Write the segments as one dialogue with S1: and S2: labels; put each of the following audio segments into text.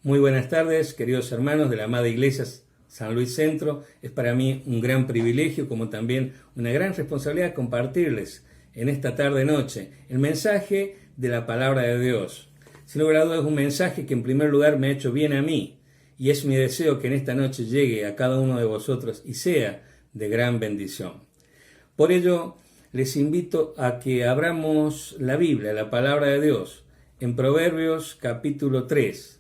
S1: Muy buenas tardes, queridos hermanos de la amada Iglesia San Luis Centro. Es para mí un gran privilegio, como también una gran responsabilidad, compartirles en esta tarde-noche el mensaje de la Palabra de Dios. Sin lugar a dudas, es un mensaje que en primer lugar me ha hecho bien a mí, y es mi deseo que en esta noche llegue a cada uno de vosotros y sea de gran bendición. Por ello, les invito a que abramos la Biblia, la Palabra de Dios, en Proverbios capítulo 3.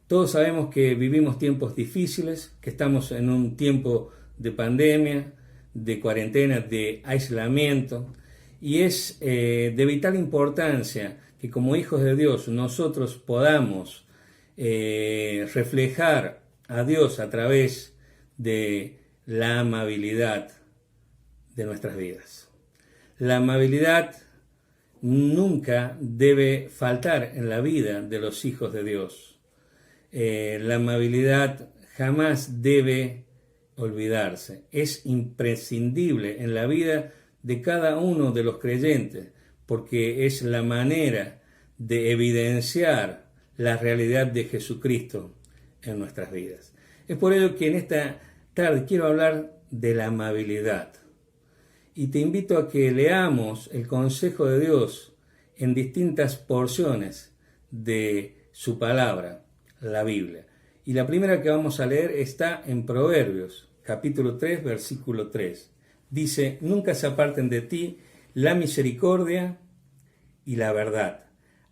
S1: Todos sabemos que vivimos tiempos difíciles, que estamos en un tiempo de pandemia, de cuarentena, de aislamiento, y es de vital importancia que como hijos de Dios nosotros podamos reflejar a Dios a través de la amabilidad de nuestras vidas. La amabilidad nunca debe faltar en la vida de los hijos de Dios. La amabilidad jamás debe olvidarse. Es imprescindible en la vida de cada uno de los creyentes, porque es la manera de evidenciar la realidad de Jesucristo en nuestras vidas. Es por ello que en esta tarde quiero hablar de la amabilidad. Y te invito a que leamos el consejo de Dios en distintas porciones de su palabra, la Biblia. Y la primera que vamos a leer está en Proverbios, capítulo 3, versículo 3. Dice: nunca se aparten de ti la misericordia y la verdad.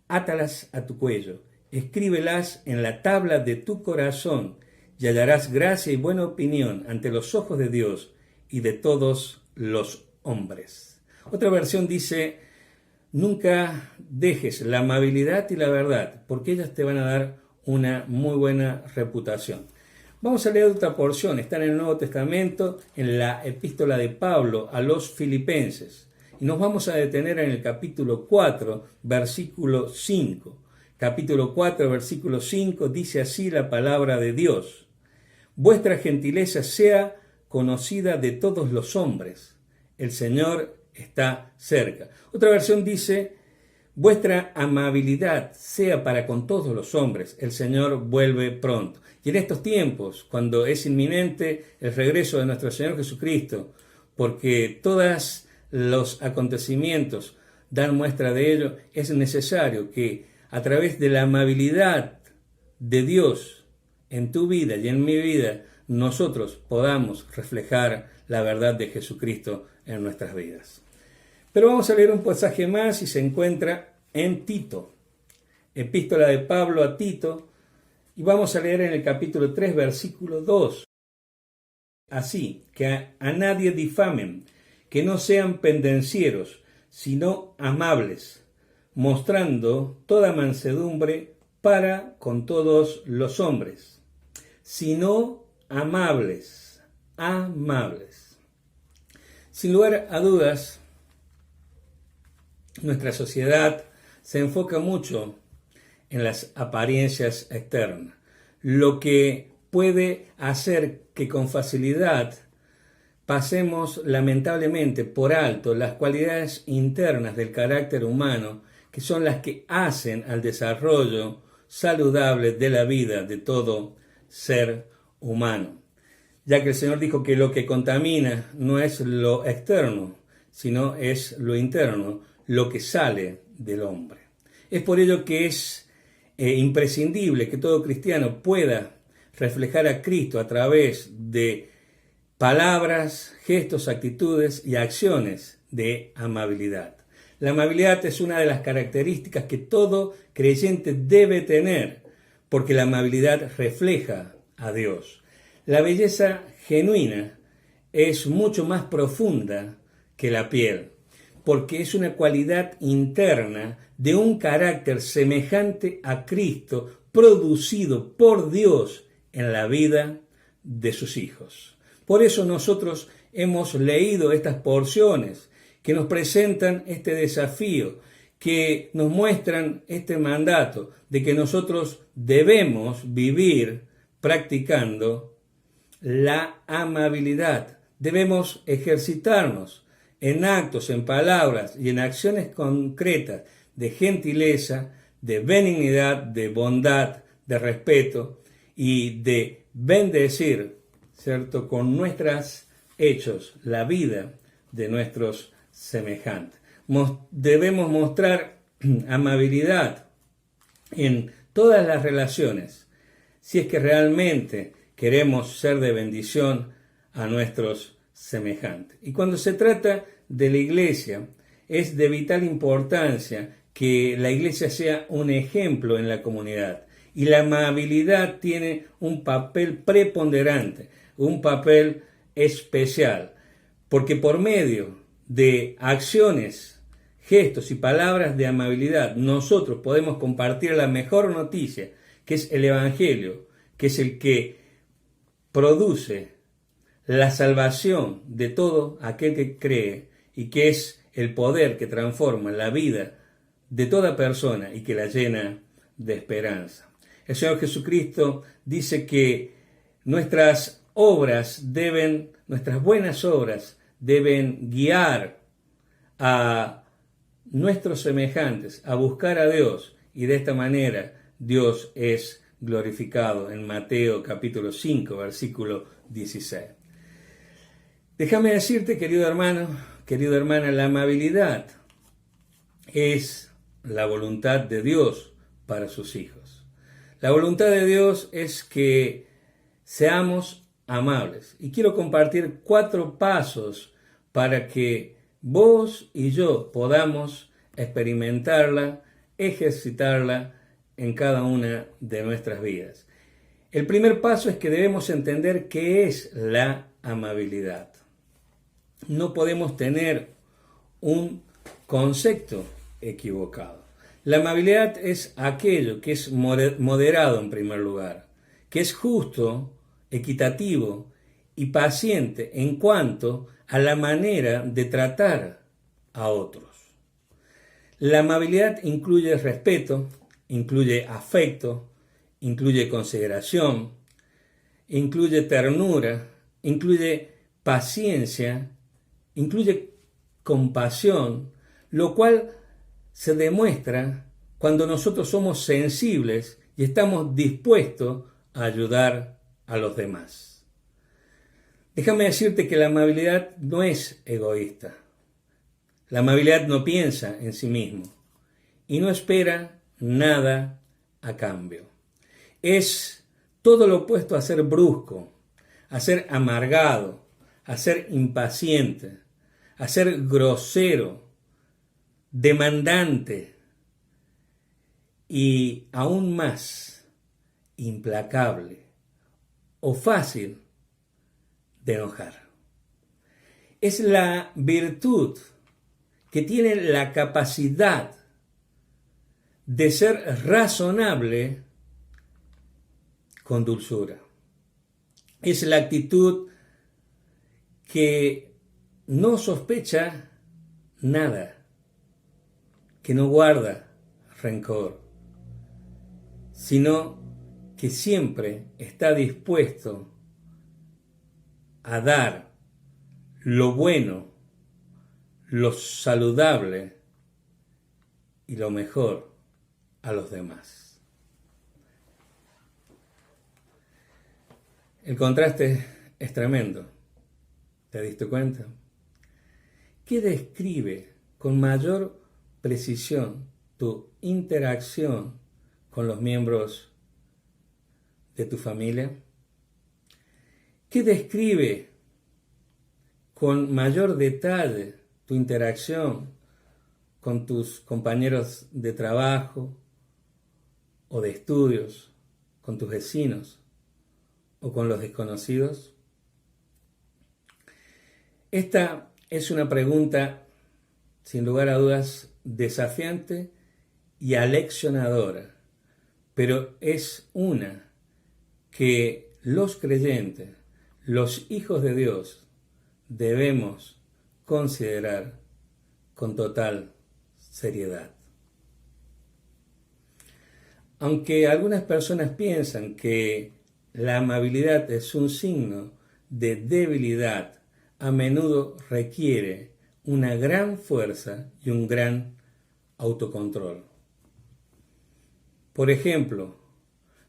S1: Átalas a tu cuello, escríbelas en la tabla de tu corazón, y hallarás gracia y buena opinión ante los ojos de Dios y de todos los hombres. Otra versión dice: nunca dejes la amabilidad y la verdad, porque ellas te van a dar una muy buena reputación. Vamos a leer otra porción, está en el Nuevo Testamento, en la epístola de Pablo a los Filipenses. Y nos vamos a detener en el capítulo 4, versículo 5. Capítulo 4, versículo 5, dice así la palabra de Dios: vuestra gentileza sea conocida de todos los hombres. El Señor está cerca. Otra versión dice: vuestra amabilidad sea para con todos los hombres. El Señor vuelve pronto. Y en estos tiempos, cuando es inminente el regreso de nuestro Señor Jesucristo, porque todos los acontecimientos dan muestra de ello, es necesario que a través de la amabilidad de Dios en tu vida y en mi vida, nosotros podamos reflejar la verdad de Jesucristo en nuestras vidas. Pero vamos a leer un pasaje más y se encuentra en Tito, epístola de Pablo a Tito, y vamos a leer en el capítulo 3, versículo 2. Así que a nadie difamen, que no sean pendencieros, sino amables, mostrando toda mansedumbre para con todos los hombres, sino amables. Sin lugar a dudas, nuestra sociedad se enfoca mucho en las apariencias externas, lo que puede hacer que con facilidad pasemos lamentablemente por alto las cualidades internas del carácter humano, que son las que hacen al desarrollo saludable de la vida de todo ser humano. Ya que el Señor dijo que lo que contamina no es lo externo, sino es lo interno, lo que sale del hombre. Es por ello que es imprescindible que todo cristiano pueda reflejar a Cristo a través de palabras, gestos, actitudes y acciones de amabilidad. La amabilidad es una de las características que todo creyente debe tener, porque la amabilidad refleja a Dios. La belleza genuina es mucho más profunda que la piel, porque es una cualidad interna de un carácter semejante a Cristo, producido por Dios en la vida de sus hijos. Por eso nosotros hemos leído estas porciones que nos presentan este desafío, que nos muestran este mandato de que nosotros debemos vivir practicando la amabilidad. Debemos ejercitarnos en actos, en palabras y en acciones concretas de gentileza, de benignidad, de bondad, de respeto y de bendecir, ¿cierto?, con nuestros hechos la vida de nuestros semejantes. Debemos mostrar amabilidad en todas las relaciones, si es que realmente queremos ser de bendición a nuestros semejantes. Y cuando se trata de la iglesia, es de vital importancia que la iglesia sea un ejemplo en la comunidad. Y la amabilidad tiene un papel preponderante, un papel especial, porque por medio de acciones, gestos y palabras de amabilidad, nosotros podemos compartir la mejor noticia, que es el Evangelio, que es el que produce la salvación de todo aquel que cree y que es el poder que transforma la vida de toda persona y que la llena de esperanza. El Señor Jesucristo dice que nuestras buenas obras deben guiar a nuestros semejantes a buscar a Dios, y de esta manera Dios es glorificado en Mateo capítulo 5, versículo 16. Déjame decirte, querido hermano, querida hermana, la amabilidad es la voluntad de Dios para sus hijos. La voluntad de Dios es que seamos amables. Y quiero compartir 4 pasos para que vos y yo podamos experimentarla, ejercitarla en cada una de nuestras vidas. El primer paso es que debemos entender qué es la amabilidad. No podemos tener un concepto equivocado. La amabilidad es aquello que es moderado en primer lugar, que es justo, equitativo y paciente en cuanto a la manera de tratar a otros. La amabilidad incluye respeto, incluye afecto, incluye consideración, incluye ternura, incluye paciencia, incluye compasión, lo cual se demuestra cuando nosotros somos sensibles y estamos dispuestos a ayudar a los demás. Déjame decirte que la amabilidad no es egoísta. La amabilidad no piensa en sí mismo y no espera nada a cambio. Es todo lo opuesto a ser brusco, a ser amargado, a ser impaciente, a ser grosero, demandante y aún más implacable o fácil de enojar. Es la virtud que tiene la capacidad de ser razonable con dulzura. Es la actitud que no sospecha nada, que no guarda rencor, sino que siempre está dispuesto a dar lo bueno, lo saludable y lo mejor a los demás. El contraste es tremendo. ¿Te diste cuenta? ¿Qué describe con mayor precisión tu interacción con los miembros de tu familia? ¿Qué describe con mayor detalle tu interacción con tus compañeros de trabajo o de estudios, con tus vecinos o con los desconocidos? Esta es una pregunta, sin lugar a dudas, desafiante y aleccionadora, pero es una que los creyentes, los hijos de Dios, debemos considerar con total seriedad. Aunque algunas personas piensan que la amabilidad es un signo de debilidad, a menudo requiere una gran fuerza y un gran autocontrol. Por ejemplo,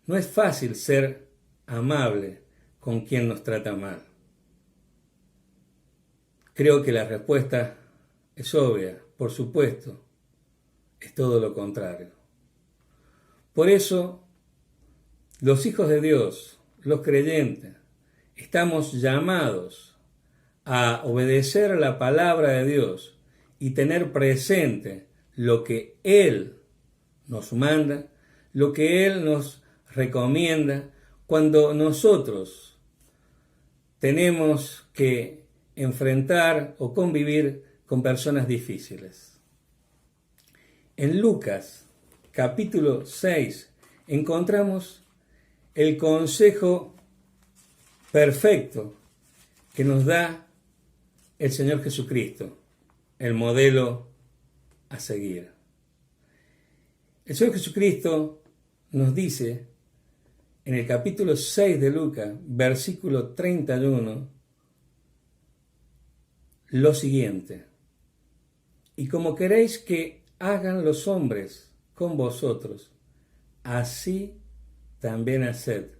S1: No es fácil ser amable con quien nos trata mal. Creo que la respuesta es obvia, por supuesto, es todo lo contrario. Por eso, los hijos de Dios, los creyentes, estamos llamados a obedecer la palabra de Dios y tener presente lo que Él nos manda, lo que Él nos recomienda cuando nosotros tenemos que enfrentar o convivir con personas difíciles. En Lucas, capítulo 6, encontramos el consejo perfecto que nos da el Señor Jesucristo, el modelo a seguir. El Señor Jesucristo nos dice en el capítulo 6 de Lucas, versículo 31, lo siguiente: y como queréis que hagan los hombres con vosotros, así también haced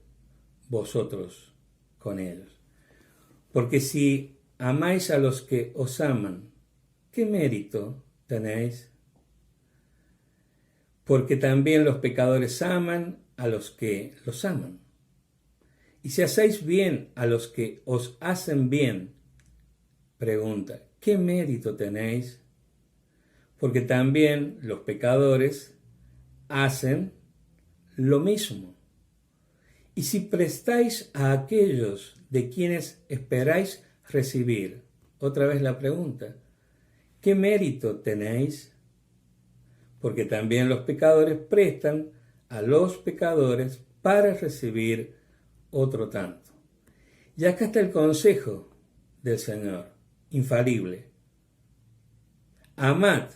S1: vosotros con ellos. Porque si amáis a los que os aman, ¿qué mérito tenéis? Porque también los pecadores aman a los que los aman. Y si hacéis bien a los que os hacen bien, pregunta, ¿qué mérito tenéis? Porque también los pecadores hacen lo mismo. Y si prestáis a aquellos de quienes esperáis recibir, otra vez la pregunta, ¿qué mérito tenéis? Porque también los pecadores prestan a los pecadores para recibir otro tanto. Y acá está el consejo del Señor, infalible. Amad,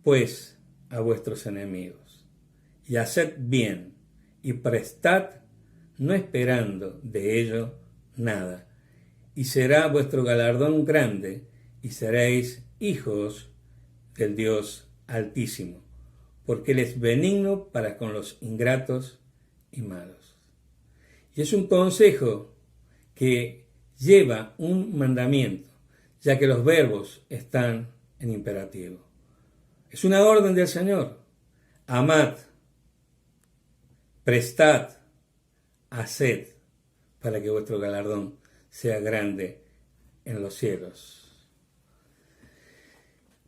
S1: pues, a vuestros enemigos, y haced bien, y prestad, no esperando de ello nada, y será vuestro galardón grande, y seréis hijos del Dios Altísimo, porque Él es benigno para con los ingratos y malos. Y es un consejo que lleva un mandamiento, ya que los verbos están en imperativo. Es una orden del Señor: amad, prestad, haced, para que vuestro galardón sea grande en los cielos.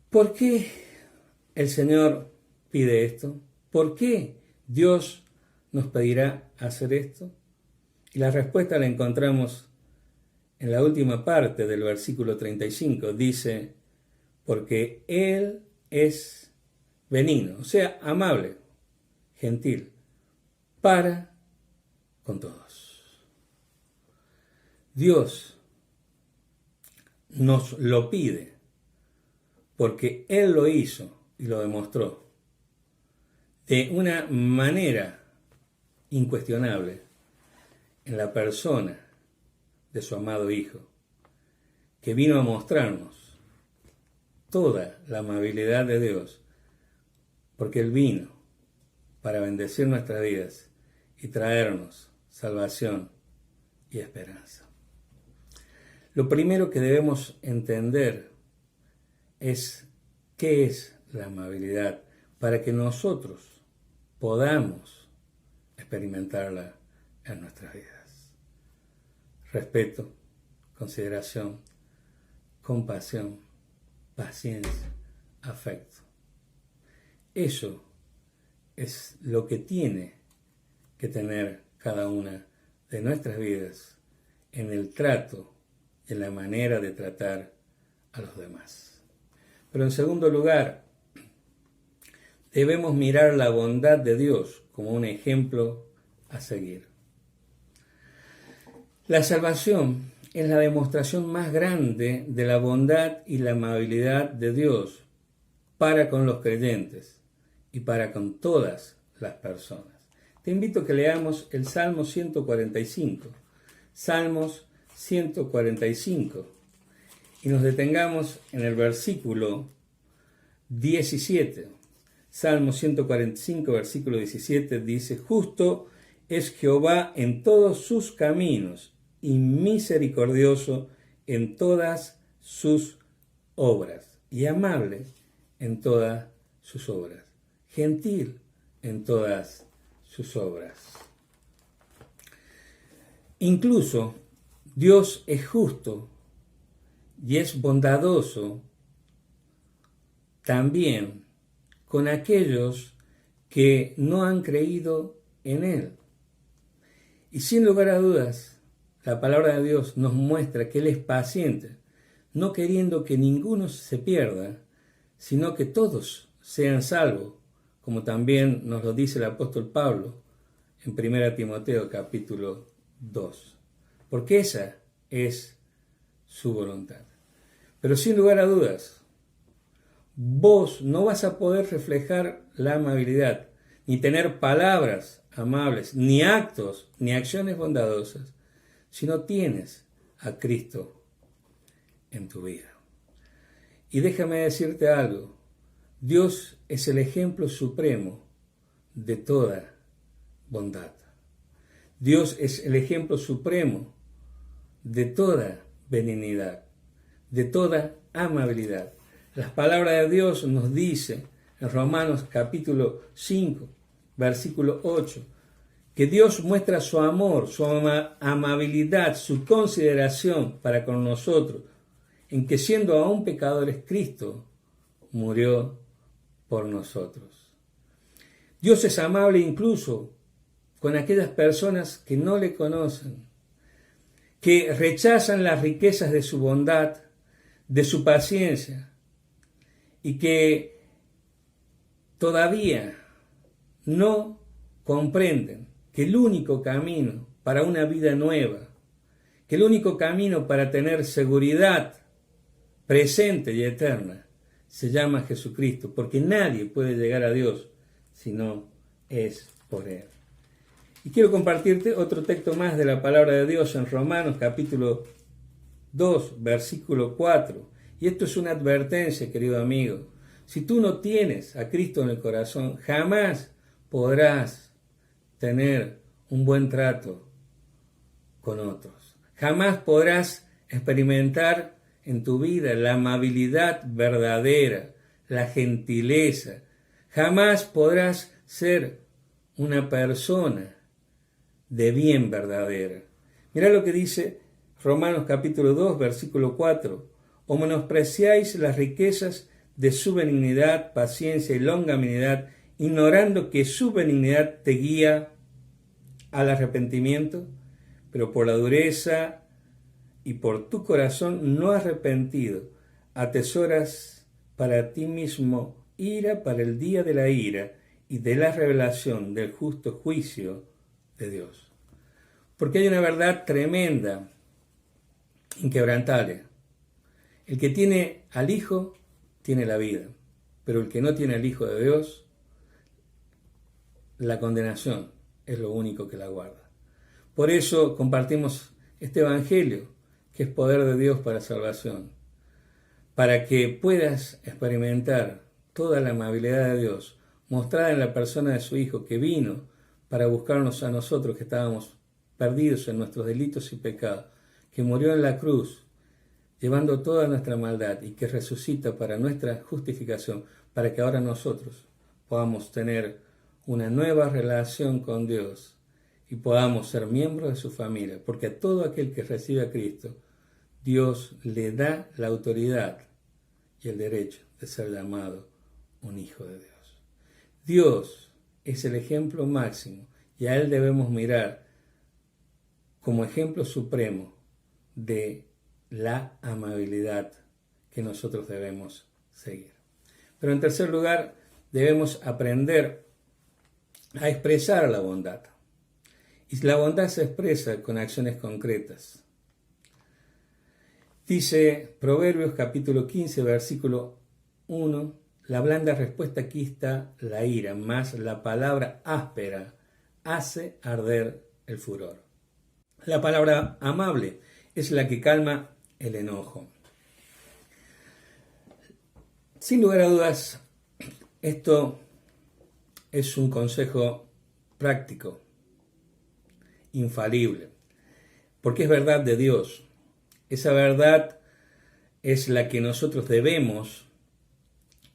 S1: ¿Por qué el Señor pide esto? ¿Por qué Dios nos pedirá hacer esto? Y la respuesta la encontramos en la última parte del versículo 35. Dice, porque Él es benigno, o sea, amable, gentil, para con todos. Dios nos lo pide porque Él lo hizo y lo demostró de una manera incuestionable en la persona de su amado Hijo, que vino a mostrarnos toda la amabilidad de Dios, porque Él vino para bendecir nuestras vidas y traernos salvación y esperanza. Lo primero que debemos entender es qué es la amabilidad para que nosotros podamos experimentarla en nuestras vidas. Respeto, consideración, compasión, paciencia, afecto. Eso es lo que tiene que tener cada una de nuestras vidas en el trato y en la manera de tratar a los demás. Pero en segundo lugar, debemos mirar la bondad de Dios como un ejemplo a seguir. La salvación es la demostración más grande de la bondad y la amabilidad de Dios para con los creyentes y para con todas las personas. Te invito a que leamos el Salmo 145. Salmos 145. Y nos detengamos en el versículo 17. Salmo 145, versículo 17 dice, justo es Jehová en todos sus caminos y misericordioso en todas sus obras y amable en todas sus obras, gentil en todas sus obras. Incluso Dios es justo y es bondadoso también con aquellos que no han creído en Él. Y sin lugar a dudas, la palabra de Dios nos muestra que Él es paciente, no queriendo que ninguno se pierda, sino que todos sean salvos, como también nos lo dice el apóstol Pablo en 1 Timoteo capítulo 2, porque esa es su voluntad. Pero sin lugar a dudas, vos no vas a poder reflejar la amabilidad, ni tener palabras amables, ni actos, ni acciones bondadosas, si no tienes a Cristo en tu vida. Y déjame decirte algo, Dios es el ejemplo supremo de toda bondad. Dios es el ejemplo supremo de toda benignidad, de toda amabilidad. Las palabras de Dios nos dice en Romanos capítulo 5, versículo 8, que Dios muestra su amor, su amabilidad, su consideración para con nosotros, en que siendo aún pecadores, Cristo murió por nosotros. Dios es amable incluso con aquellas personas que no le conocen, que rechazan las riquezas de su bondad, de su paciencia, y que todavía no comprenden que el único camino para una vida nueva, que el único camino para tener seguridad presente y eterna, se llama Jesucristo, porque nadie puede llegar a Dios si no es por Él. Y quiero compartirte otro texto más de la palabra de Dios en Romanos capítulo 2, versículo 4. Y esto es una advertencia, querido amigo. Si tú no tienes a Cristo en el corazón, jamás podrás tener un buen trato con otros. Jamás podrás experimentar en tu vida la amabilidad verdadera, la gentileza. Jamás podrás ser una persona de bien verdadera. Mirá lo que dice Romanos capítulo 2, versículo 4. O menospreciáis las riquezas de su benignidad, paciencia y longanimidad, ignorando que su benignidad te guía al arrepentimiento, pero por la dureza y por tu corazón no arrepentido, atesoras para ti mismo ira para el día de la ira y de la revelación del justo juicio de Dios. Porque hay una verdad tremenda, inquebrantable. El que tiene al Hijo tiene la vida, pero el que no tiene al Hijo de Dios, la condenación es lo único que la guarda. Por eso compartimos este Evangelio, que es poder de Dios para salvación, para que puedas experimentar toda la amabilidad de Dios mostrada en la persona de su Hijo, que vino para buscarnos a nosotros que estábamos perdidos en nuestros delitos y pecados, que murió en la cruz, llevando toda nuestra maldad y que resucita para nuestra justificación, para que ahora nosotros podamos tener una nueva relación con Dios y podamos ser miembros de su familia, porque a todo aquel que recibe a Cristo, Dios le da la autoridad y el derecho de ser llamado un hijo de Dios. Dios es el ejemplo máximo y a Él debemos mirar como ejemplo supremo de la amabilidad que nosotros debemos seguir. Pero en tercer lugar, debemos aprender a expresar la bondad. Y la bondad se expresa con acciones concretas. Dice Proverbios capítulo 15, versículo 1, la blanda respuesta quita la ira, mas la palabra áspera hace arder el furor. La palabra amable es la que calma el enojo. Sin lugar a dudas, esto es un consejo práctico, infalible, porque es verdad de Dios. Esa verdad es la que nosotros debemos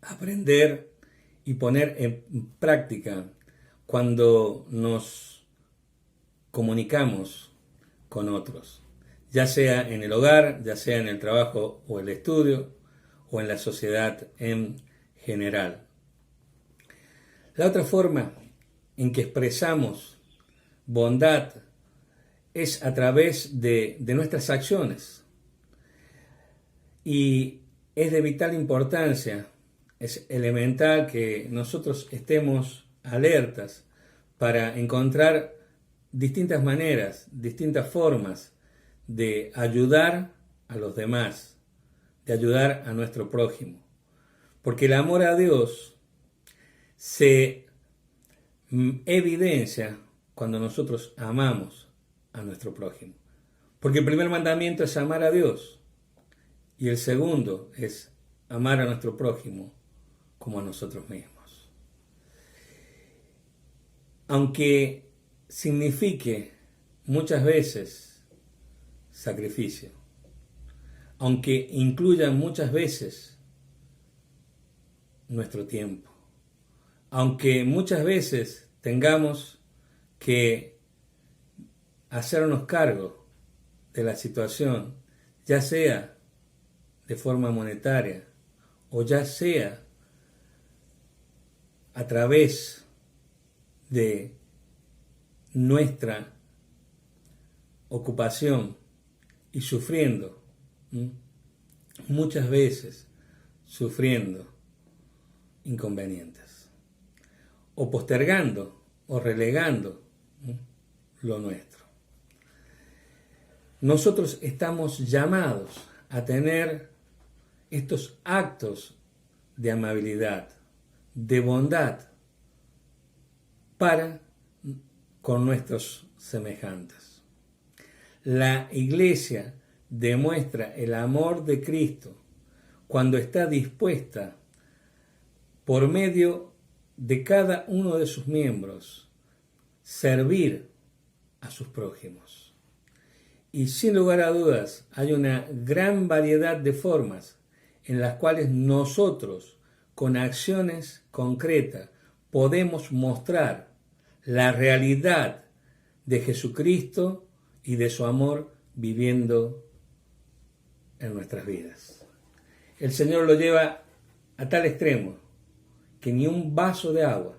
S1: aprender y poner en práctica cuando nos comunicamos con otros, ya sea en el hogar, ya sea en el trabajo o el estudio, o en la sociedad en general. La otra forma en que expresamos bondad es a través de nuestras acciones. Y es de vital importancia, es elemental que nosotros estemos alertas para encontrar distintas maneras, distintas formas de ayudar a los demás, de ayudar a nuestro prójimo. Porque el amor a Dios se evidencia cuando nosotros amamos a nuestro prójimo. Porque el primer mandamiento es amar a Dios y el segundo es amar a nuestro prójimo como a nosotros mismos. Aunque signifique muchas veces sacrificio, aunque incluya muchas veces nuestro tiempo, aunque muchas veces tengamos que hacernos cargo de la situación, ya sea de forma monetaria o ya sea a través de nuestra ocupación y sufriendo, muchas veces sufriendo inconvenientes, o postergando o relegando lo nuestro. Nosotros estamos llamados a tener estos actos de amabilidad, de bondad para con nuestros semejantes. La Iglesia demuestra el amor de Cristo cuando está dispuesta por medio de cada uno de sus miembros servir a sus prójimos. Y sin lugar a dudas hay una gran variedad de formas en las cuales nosotros con acciones concretas podemos mostrar la realidad de Jesucristo y de su amor viviendo en nuestras vidas. El Señor lo lleva a tal extremo que ni un vaso de agua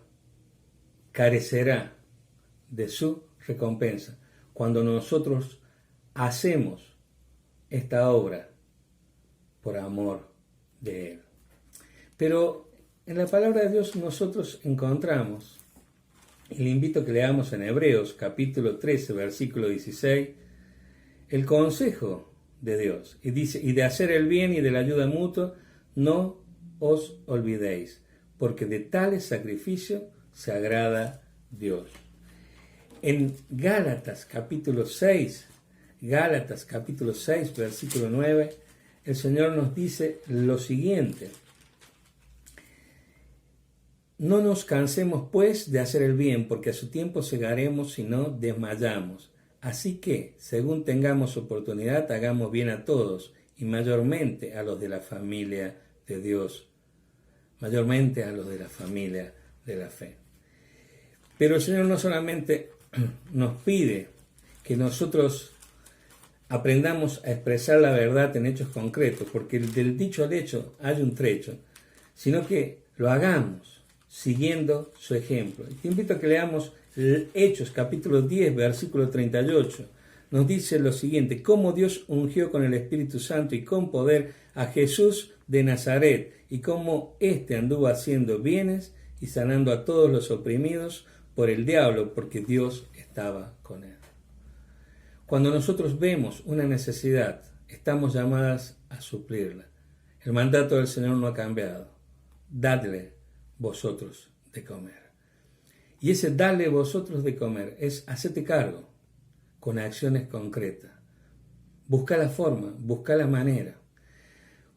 S1: carecerá de su recompensa cuando nosotros hacemos esta obra por amor de Él. Pero en la palabra de Dios nosotros encontramos, y le invito a que leamos en Hebreos capítulo 13, versículo 16, el consejo de Dios. Y dice, y de hacer el bien y de la ayuda mutua, no os olvidéis, porque de tales sacrificios se agrada Dios. En Gálatas capítulo 6, versículo 9, el Señor nos dice lo siguiente: no nos cansemos pues de hacer el bien, porque a su tiempo segaremos si no desmayamos. Así que, según tengamos oportunidad, hagamos bien a todos, y mayormente a los de la familia de Dios, mayormente a los de la familia de la fe. Pero el Señor no solamente nos pide que nosotros aprendamos a expresar la verdad en hechos concretos, porque del dicho al hecho hay un trecho, sino que lo hagamos siguiendo su ejemplo. Te invito a que leamos Hechos capítulo 10, versículo 38. Nos dice lo siguiente: cómo Dios ungió con el Espíritu Santo y con poder a Jesús de Nazaret, y cómo éste anduvo haciendo bienes y sanando a todos los oprimidos por el diablo, porque Dios estaba con él. Cuando nosotros vemos una necesidad, estamos llamadas a suplirla. El mandato del Señor no ha cambiado: dadle vosotros de comer. Y ese darle vosotros de comer es hacerte cargo con acciones concretas. Busca la forma, busca la manera.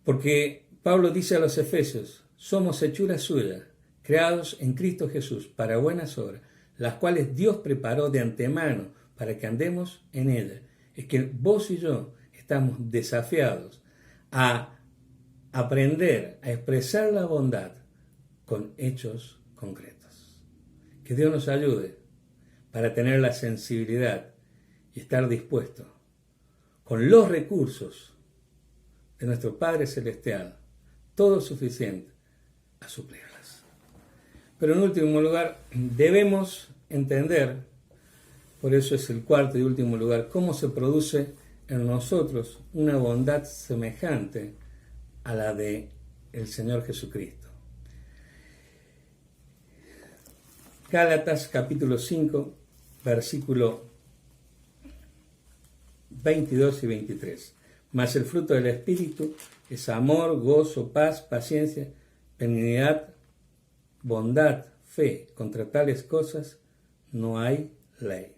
S1: Porque Pablo dice a los Efesios: somos hechura suya, creados en Cristo Jesús para buenas obras, las cuales Dios preparó de antemano para que andemos en ellas. Es que vos y yo estamos desafiados a aprender a expresar la bondad con hechos concretos. Que Dios nos ayude para tener la sensibilidad y estar dispuesto con los recursos de nuestro Padre Celestial, todo suficiente, a suplirlas. Pero en último lugar, debemos entender, por eso es el cuarto y último lugar, cómo se produce en nosotros una bondad semejante a la de el Señor Jesucristo. Gálatas capítulo 5, versículo 22 y 23. Mas el fruto del Espíritu es amor, gozo, paz, paciencia, benignidad, bondad, fe. Contra tales cosas no hay ley.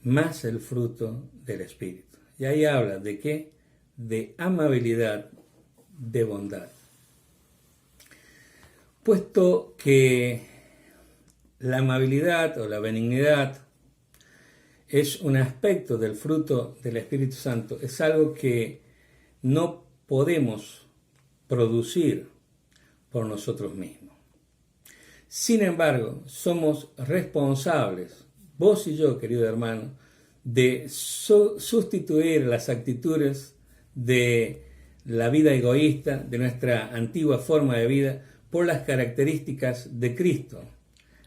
S1: Más el fruto del Espíritu. Y ahí habla de qué? De amabilidad, de bondad. Puesto que la amabilidad o la benignidad es un aspecto del fruto del Espíritu Santo, es algo que no podemos producir por nosotros mismos. Sin embargo, somos responsables, vos y yo, querido hermano, de sustituir las actitudes de la vida egoísta, de nuestra antigua forma de vida, por las características de Cristo,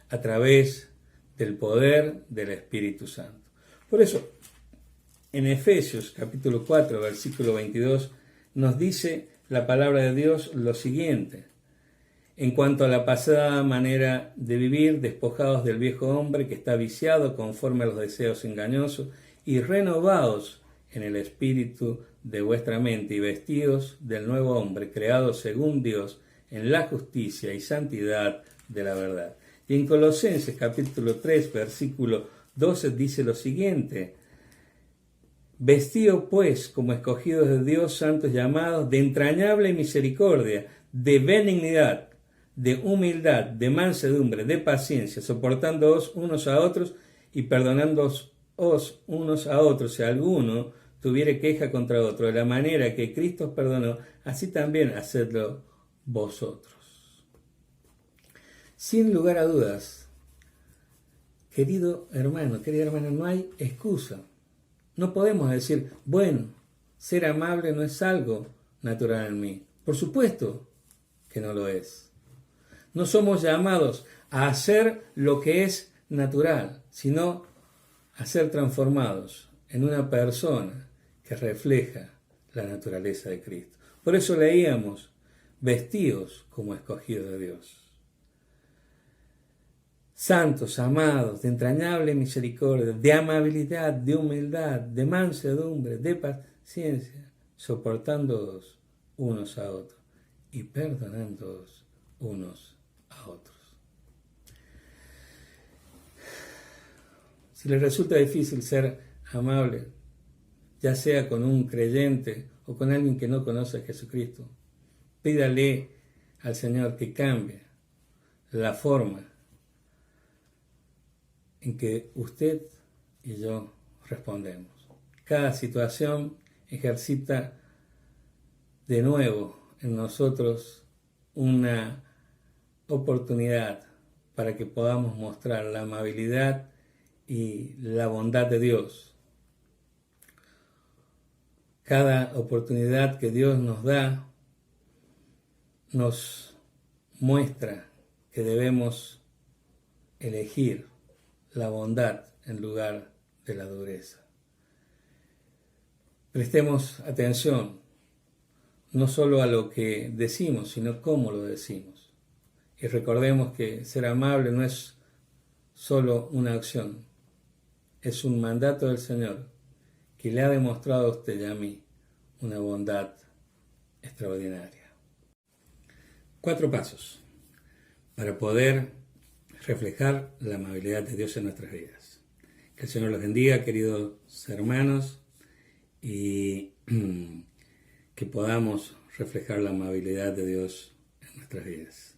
S1: a través del poder del Espíritu Santo. Por eso, en Efesios capítulo 4, versículo 22, nos dice la palabra de Dios lo siguiente: en cuanto a la pasada manera de vivir, despojados del viejo hombre que está viciado conforme a los deseos engañosos, y renovados en el espíritu de vuestra mente, y vestidos del nuevo hombre, creado según Dios, en la justicia y santidad de la verdad. Y en Colosenses capítulo 3, versículo 12 dice lo siguiente: vestido pues como escogidos de Dios, santos llamados, de entrañable misericordia, de benignidad, de humildad, de mansedumbre, de paciencia, soportándoos unos a otros y perdonándoos unos a otros si alguno tuviere queja contra otro, de la manera que Cristo os perdonó, así también hacedlo vosotros. Sin lugar a dudas, querido hermano, querida hermana, no hay excusa. No podemos decir, bueno, ser amable no es algo natural en mí. Por supuesto que no lo es. No somos llamados a hacer lo que es natural, sino a ser transformados en una persona que refleja la naturaleza de Cristo. Por eso leíamos, vestidos como escogidos de Dios. Santos, amados, de entrañable misericordia, de amabilidad, de humildad, de mansedumbre, de paciencia, soportándoos unos a otros y perdonándoos unos a otros. Si les resulta difícil ser amable, ya sea con un creyente o con alguien que no conoce a Jesucristo, pídale al Señor que cambie la forma en que usted y yo respondemos. Cada situación ejercita de nuevo en nosotros una oportunidad para que podamos mostrar la amabilidad y la bondad de Dios. Cada oportunidad que Dios nos da nos muestra que debemos elegir la bondad en lugar de la dureza. Prestemos atención no solo a lo que decimos, sino cómo lo decimos. Y recordemos que ser amable no es solo una acción, es un mandato del Señor que le ha demostrado a usted y a mí una bondad extraordinaria. 4 pasos para poder reflejar la amabilidad de Dios en nuestras vidas. Que el Señor los bendiga, queridos hermanos, y que podamos reflejar la amabilidad de Dios en nuestras vidas.